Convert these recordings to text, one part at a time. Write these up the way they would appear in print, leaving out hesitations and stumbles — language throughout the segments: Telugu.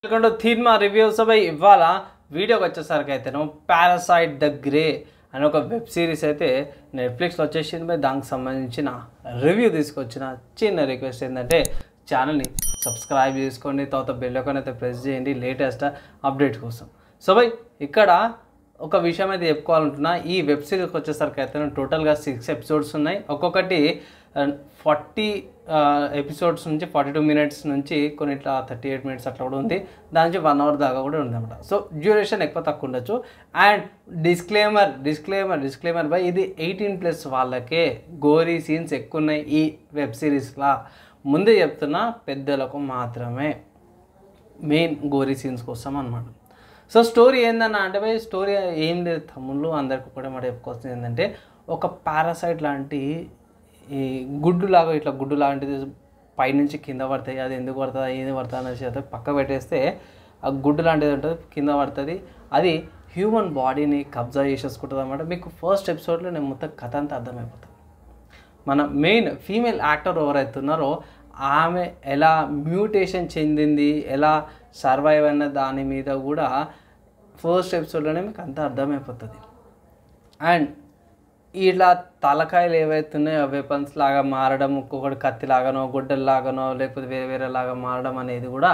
వెల్కమ్ టు థీన్మా రివ్యూస్ బై ఇవాళ వీడియోకి వచ్చేసరికి అయితేను పారాసైట్ ద గ్రే అనే ఒక వెబ్ సిరీస్ అయితే నెట్ఫ్లిక్స్లో వచ్చేసింది బై దానికి సంబంధించిన రివ్యూ తీసుకొచ్చిన చిన్న రిక్వెస్ట్ ఏంటంటే ఛానల్ని సబ్స్క్రైబ్ చేసుకోండి, తర్వాత బెల్ ఐకాన్ అయితే ప్రెస్ చేయండి లేటెస్ట్ అప్డేట్ కోసం. సో బై ఇక్కడ ఒక విషయం అయితే చెప్పుకోవాలంటున్నా, ఈ వెబ్ సిరీస్కి వచ్చేసరికి అయితే టోటల్గా 6 ఎపిసోడ్స్ ఉన్నాయి. ఒక్కొక్కటి 40 ఎపిసోడ్స్ నుంచి 42 మినిట్స్ నుంచి కొన్ని ఇట్లా 38 మినిట్స్ అట్లా కూడా ఉంది. దాని నుంచి 1 అవర్ దాకా కూడా ఉంది అన్నమాట. సో డ్యూరేషన్ ఎక్కువ తక్కువ ఉండొచ్చు. అండ్ డిస్క్లైమర్ బై ఇది 18+ వాళ్ళకే గోరీ సీన్స్ ఎక్కువ ఉన్నాయి ఈ వెబ్ సిరీస్లా. ముందే చెప్తున్నా, పెద్దలకు మాత్రమే మెయిన్ గోరీ సీన్స్ కోసం అనమాట. సో స్టోరీ ఏందన్నా అంటే బై స్టోరీ ఏం లేదు తమ్ముళ్ళు, అందరికి కూడా మాట చెప్పుకోవాల్సింది ఏంటంటే, ఒక పారాసైట్ లాంటి ఈ గుడ్డు లాంటిది పైనుంచి కింద పడతాయి. అది ఎందుకు పడుతుంది ఏది పడుతుంది అనేసి అయితే పక్క పెట్టేస్తే ఆ గుడ్డు లాంటిది ఉంటుంది, కింద పడుతుంది. అది హ్యూమన్ బాడీని కబ్జా చేసేసుకుంటుంది అన్నమాట. మీకు ఫస్ట్ ఎపిసోడ్లో నేను మొత్తం కథ అంతా అర్థమైపోతుంది. మన మెయిన్ ఫీమేల్ యాక్టర్ ఎవరైతున్నారో ఆమె ఎలా మ్యూటేషన్ చెందింది, ఎలా సర్వైవ్ అన్న దాని మీద కూడా ఫస్ట్ ఎపిసోడ్లోనే మీకు అంతా అర్థమైపోతుంది. అండ్ ఇలా తలకాయలు ఏవైతున్నాయో వెపన్స్ లాగా మారడం, ఒక్కొక్కటి కత్తిలాగానో గుడ్డల్లాగానో లేకపోతే వేరేలాగా మారడం అనేది కూడా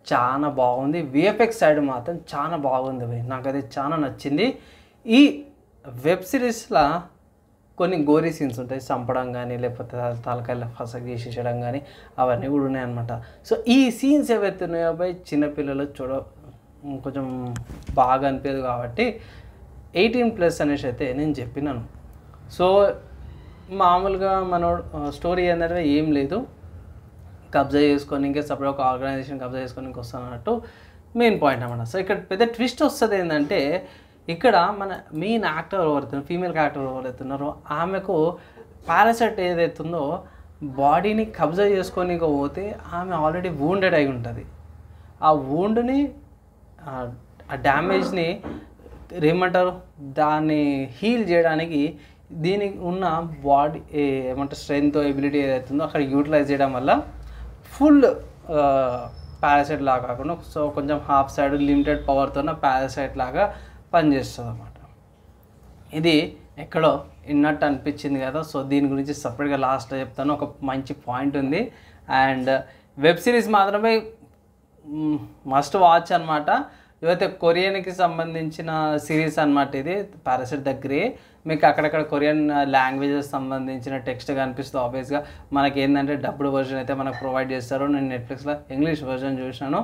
చాలా బాగుంది. విఎఫ్ఎక్స్ సైడ్ మాత్రం చాలా బాగుంది భయ్, నాకు అది చాలా నచ్చింది. ఈ వెబ్ సిరీస్లో కొన్ని గోరీ సీన్స్ ఉంటాయి, చంపడం కానీ లేకపోతే తలకాయలు ఫసక్ చేసేయడం కానీ అవన్నీ కూడా ఉన్నాయన్నమాట. సో ఈ సీన్స్ ఏవైతున్నాయో భయ్ చిన్నపిల్లలు కొంచెం బాగా అనిపించదు కాబట్టి 18+ అనేసి అయితే నేను చెప్పినాను. సో మామూలుగా మన స్టోరీ ఏంటంటే ఏం లేదు, కబ్జా చేసుకొని ఇంకా సపరేట్ ఒక ఆర్గనైజేషన్ కబ్జా చేసుకొని వస్తాను అన్నట్టు మెయిన్ పాయింట్ అన్నమాట. సో ఇక్కడ పెద్ద ట్విస్ట్ వస్తుంది ఏంటంటే, ఇక్కడ మన మెయిన్ యాక్టర్ ఎవరైతున్నారు, ఫీమేల్ యాక్టర్ ఎవరైతున్నారో ఆమెకు పారాసైట్ ఏదైతుందో బాడీని కబ్జా చేసుకొని పోతే ఆమె ఆల్రెడీ వూండెడ్ అయి ఉంటుంది. ఆ వూండ్ని ఆ డ్యామేజ్ని ఏమంటారు దాన్ని హీల్ చేయడానికి దీనికి ఉన్న బాడీ ఏమంటారు స్ట్రెంగ్త్ ఎబిలిటీ ఏదైతుందో అక్కడ యూటిలైజ్ చేయడం వల్ల ఫుల్ పారాసైట్ లాగా కాకుండా సో కొంచెం హాఫ్ సైడ్ లిమిటెడ్ పవర్తో పారాసైట్ లాగా పనిచేస్తుంది అన్నమాట. ఇది ఎక్కడో విన్నట్టు అనిపించింది కదా. సో దీని గురించి సపరేట్గా లాస్ట్లో చెప్తాను, ఒక మంచి పాయింట్ ఉంది. అండ్ వెబ్ సిరీస్ మాత్రమే మస్ట్ వాచ్ అనమాట. ఇవైతే కొరియన్కి సంబంధించిన సిరీస్ అనమాట. ఇది పారాసైట్ ద గ్రే. మీకు అక్కడక్కడ కొరియన్ లాంగ్వేజెస్ సంబంధించిన టెక్స్ట్ కనిపిస్తుంది. ఆబ్వియస్గా మనకి ఏంటంటే డబ్బుడ్ వర్షన్ అయితే మనకు ప్రొవైడ్ చేస్తారు. నేను నెట్ఫ్లిక్స్లో ఇంగ్లీష్ వర్షన్ చూసినాను.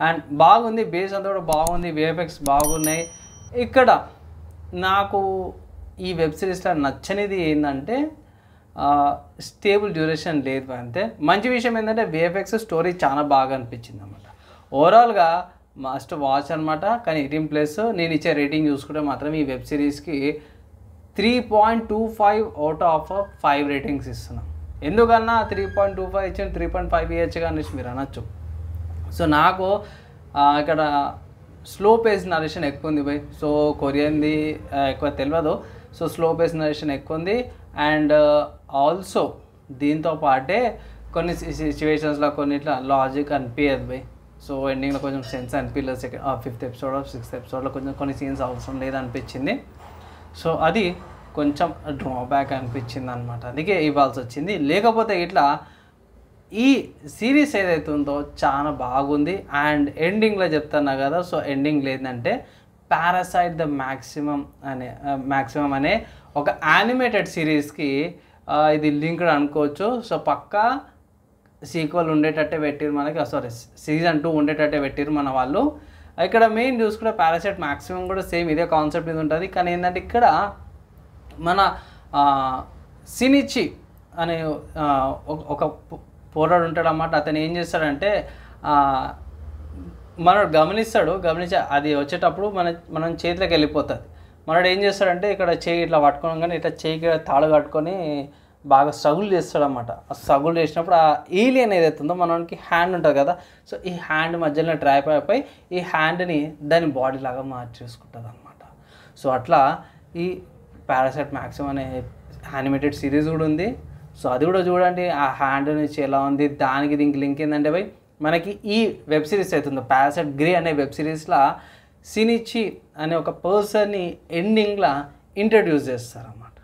అండ్ బాగుంది, బేస్ అంతా కూడా బాగుంది, విఎఫ్ఎక్స్ బాగున్నాయి. ఇక్కడ నాకు ఈ వెబ్ సిరీస్లో నచ్చనిది ఏంటంటే స్టేబుల్ డ్యూరేషన్ లేదు. అంతే మంచి విషయం ఏంటంటే విఎఫ్ఎక్స్ స్టోరీ చాలా బాగా అనిపించింది అన్నమాట. ఓవరాల్గా మస్ట్ వాచ్ అనమాట. కానీ 18+. నేను ఇచ్చే రేటింగ్ చూసుకుంటే మాత్రం ఈ వెబ్ సిరీస్కి 3.25 అవుట్ ఆఫ్ 5 రేటింగ్స్ ఇస్తున్నాం. ఎందుకన్నా 3.25 ఇచ్చిన 3.5 ఇవ్వచ్చు కానీ మీరు అనొచ్చు. సో నాకు ఇక్కడ స్లో పేస్ నరేషన్ ఎక్కువ ఉంది బై. సో కొరియన్ది ఎక్కువ తెలియదు. సో స్లో పేస్ నరేషన్ ఎక్కువ ఉంది. అండ్ ఆల్సో దీంతో పాటే కొన్ని సిచ్యువేషన్స్లో కొన్నిట్లా లాజిక్ అనిపించదు బై. సో ఎండింగ్లో కొంచెం సెన్స్ అనిపించలేదు. 5th ఎపిసోడ్ 6th ఎపిసోడ్లో కొంచెం కొన్ని సీన్స్ అవసరం లేదనిపించింది. సో అది కొంచెం డ్రాబ్యాక్ అనిపించింది అనమాట. అందుకే ఇవ్వాల్సి వచ్చింది. లేకపోతే ఇట్లా ఈ సిరీస్ ఏదైతే ఉందో చాలా బాగుంది. అండ్ ఎండింగ్లో చెప్తున్నా కదా, సో ఎండింగ్ లేదంటే పారాసైట్ ద మ్యాక్సిమం అనే ఒక యానిమేటెడ్ సిరీస్కి ఇది లింక్డ్ అనుకోవచ్చు. సో పక్కా సీక్వెల్ ఉండేటట్టే పెట్టిరు మనకి, సీజన్ 2 ఉండేటట్టే పెట్టిరు మన వాళ్ళు. ఇక్కడ మెయిన్ చూసుకుంటే పారాసైట్ మ్యాక్సిమం కూడా సేమ్ ఇదే కాన్సెప్ట్ ఇది ఉంటుంది. కానీ ఏంటంటే ఇక్కడ మన సినిచి అనే ఒక పోరాడు ఉంటాడు అన్నమాట. అతను ఏం చేస్తాడంటే మనడు గమనించి అది వచ్చేటప్పుడు మనం చేతిలోకి వెళ్ళిపోతుంది. మనడు ఏం చేస్తాడంటే ఇక్కడ చేయి ఇట్లా పట్టుకోగానే ఇట్లా చేయికి తాడు కట్టుకొని బాగా స్ట్రగుల్ చేస్తాడనమాట. ఆ స్ట్రగుల్ చేసినప్పుడు ఆ ఏలియన్ ఏదైతుందో మనకి హ్యాండ్ ఉంటుంది కదా, సో ఈ హ్యాండ్ మధ్యలో ట్రాప్ అయిపోయి ఈ హ్యాండ్ని దాని బాడీ లాగా మార్చేసుకుంటుంది అనమాట. సో అట్లా ఈ పారాసైట్ మ్యాక్సిమం అనే యానిమేటెడ్ సిరీస్ కూడా ఉంది. సో అది కూడా చూడండి, ఆ హ్యాండ్ నుంచి ఎలా ఉంది. దానికి దీనికి లింక్ ఏంటంటే బై మనకి ఈ వెబ్ సిరీస్ అవుతుందో పారాసైట్ గ్రే అనే వెబ్ సిరీస్లో సినిచి అనే ఒక పర్సన్ని ఎండింగ్లో ఇంట్రడ్యూస్ చేస్తారన్నమాట.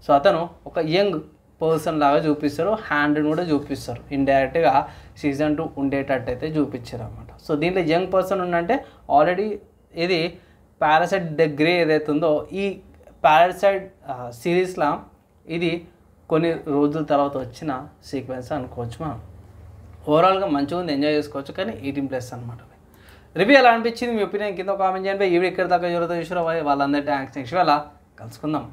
సో అతను ఒక యంగ్ పర్సన్ లాగా చూపిస్తారు, హ్యాండ్ని కూడా చూపిస్తారు. ఇండైరెక్ట్గా సీజన్ 2 ఉండేటట్టు అయితే చూపించారు అన్నమాట. సో దీంట్లో యంగ్ పర్సన్ ఉందంటే ఆల్రెడీ ఇది పారాసైట్ ద గ్రే ఏదైతే ఉందో ఈ పారాసైట్ సిరీస్లో ఇది కొన్ని రోజుల తర్వాత వచ్చిన సీక్వెన్స్ అనుకోవచ్చు. మనం ఓవరాల్గా మంచిగా ఉంది, ఎంజాయ్ చేసుకోవచ్చు. కానీ 18+ అనమాట. రివ్యూ ఎలా అనిపించింది, మీ ఒపీనియన్ కింద కామెంట్ చేయండి. ఈ వీడియో ఇక్కడ దాకా ఎవరితో చూసారో వాళ్ళందరి థ్యాంక్స్. నెక్స్ట్ వేళ కలుసుకుందాం.